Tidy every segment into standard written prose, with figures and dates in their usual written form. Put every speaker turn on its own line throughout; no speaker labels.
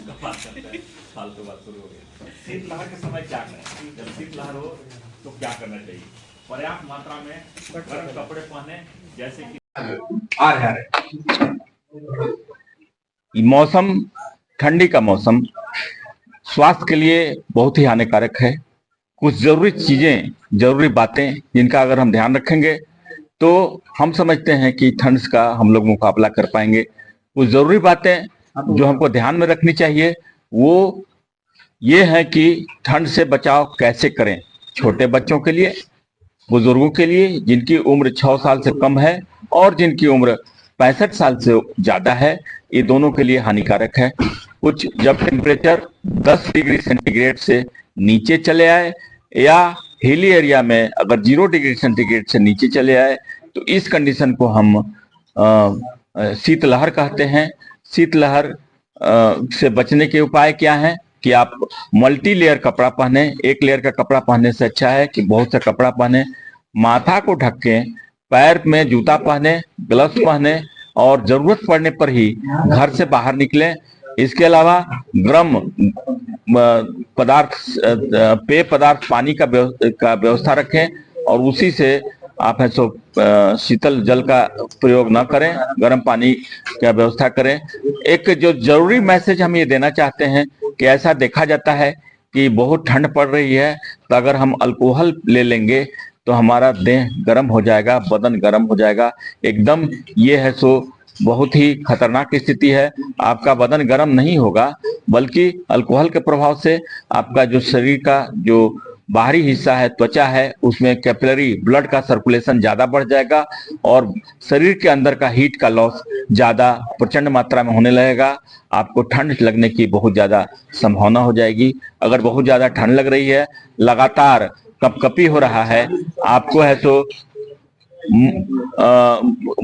बात करते हैं, फालतू बात शुरू हो गई। शीतलहर के समय क्या करें? जब शीतलहर हो तो क्या करना चाहिए? पर्याप्त मात्रा में गर्म कपड़े पहने, जैसे कि
आ रहे
मौसम, ठंडी का मौसम स्वास्थ्य के लिए बहुत ही हानिकारक है। कुछ जरूरी चीजें, जरूरी बातें जिनका अगर हम ध्यान रखेंगे तो हम समझते हैं कि ठंड का हम लोग मुकाबला कर पाएंगे। कुछ जरूरी बातें जो हमको ध्यान में रखनी चाहिए वो ये है कि ठंड से बचाव कैसे करें। छोटे बच्चों के लिए, बुजुर्गों के लिए जिनकी उम्र 6 साल से कम है और जिनकी उम्र 65 साल से ज्यादा है, ये दोनों के लिए हानिकारक है। कुछ जब टेम्परेचर 10 डिग्री सेंटीग्रेड से नीचे चले आए या हिली एरिया में अगर 0 डिग्री सेंटीग्रेड से नीचे चले आए तो इस कंडीशन को हम शीतलहर कहते हैं। शीतलहर से बचने के उपाय क्या हैं कि आप मल्टी लेयर कपड़ा पहने। एक लेयर का कपड़ा पहनने से अच्छा है कि बहुत सा कपड़ा पहने। माथा को ढके, पैर में जूता पहने, ग्लव्स पहने और जरूरत पड़ने पर ही घर से बाहर निकलें। इसके अलावा गर्म पदार्थ, पेय पदार्थ, पानी का व्यवस्था रखें और उसी से आप है सो शीतल जल का प्रयोग ना करें, गर्म पानी का व्यवस्था करें। एक जो जरूरी मैसेज हम ये देना चाहते हैं कि ऐसा देखा जाता है कि बहुत ठंड पड़ रही है तो अगर हम अल्कोहल ले लेंगे तो हमारा देह गर्म हो जाएगा, बदन गर्म हो जाएगा एकदम। ये है सो बहुत ही खतरनाक स्थिति है। आपका बदन गर्म नहीं होगा बल्कि अल्कोहल के प्रभाव से आपका जो शरीर का जो बाहरी हिस्सा है, त्वचा है, उसमें कैपिलरी ब्लड का सर्कुलेशन ज्यादा बढ़ जाएगा और शरीर के अंदर का हीट का लॉस ज्यादा प्रचंड मात्रा में होने लगेगा। आपको ठंड लगने की बहुत ज्यादा संभावना हो जाएगी। अगर बहुत ज्यादा ठंड लग रही है, लगातार कपकपी हो रहा है, आपको है तो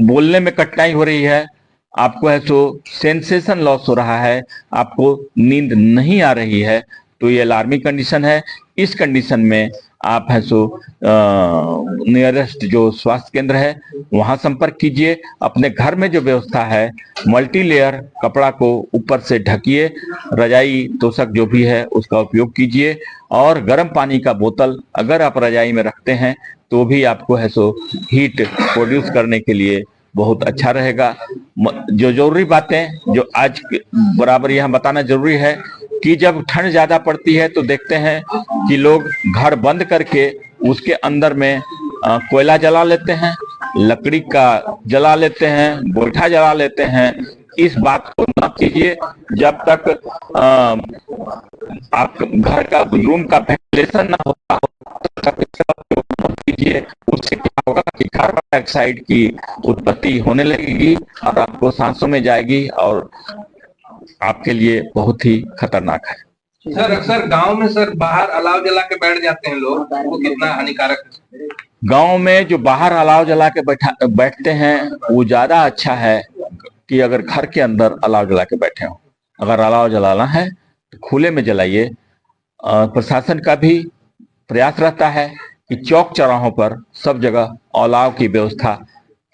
बोलने में कठिनाई हो रही है, आपको है तो सेंसेशन लॉस हो रहा है, आपको नींद नहीं आ रही है, तो ये अलार्मिंग कंडीशन है। इस कंडीशन में आप है सो नियरेस्ट जो स्वास्थ्य केंद्र है वहां संपर्क कीजिए। अपने घर में जो व्यवस्था है, मल्टी लेयर कपड़ा को ऊपर से ढकिए, रजाई तोशक जो भी है उसका उपयोग कीजिए और गर्म पानी का बोतल अगर आप रजाई में रखते हैं तो भी आपको है सो हीट प्रोड्यूस करने के लिए बहुत अच्छा रहेगा। जो जरूरी बातें जो आज बराबर यहाँ बताना जरूरी है कि जब ठंड ज्यादा पड़ती है तो देखते हैं कि लोग घर बंद करके उसके अंदर में कोयला जला लेते हैं, लकड़ी का जला लेते हैं, गोईठा जला लेते हैं। इस बात को न कीजिए। जब तक आप घर का रूम का वेंटिलेशन न होता हो तब तक कीजिए। उससे क्या होगा कि कार्बन डाइऑक्साइड की उत्पत्ति होने लगेगी और आपको सांसों में जाएगी और आपके लिए बहुत ही खतरनाक है।
सर अक्सर गांव में सर बाहर अलाव जला के बैठ जाते हैं लोग, वो कितना हानिकारक है?
गांव में जो बाहर अलाव जला के बैठते हैं वो ज्यादा अच्छा है कि अगर घर के अंदर अलाव जला के बैठे हो। अगर अलाव जलाना है तो खुले में जलाइए। प्रशासन का भी प्रयास रहता है कि चौक चौराहों पर सब जगह अलाव की व्यवस्था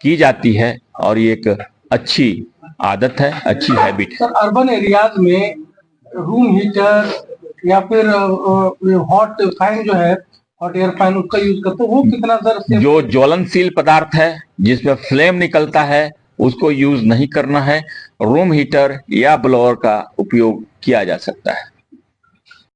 की जाती है और ये एक अच्छी आदत है, अच्छी हैबिट है।
सर अर्बन एरियाज में रूम हीटर या फिर हॉट फैन जो है, हॉट एयर फैन, उसका यूज करते हैं, वो कितना सर?
जो ज्वलनशील पदार्थ है जिसमें फ्लेम निकलता है उसको यूज नहीं करना है। रूम हीटर या ब्लोअर का उपयोग किया जा सकता है।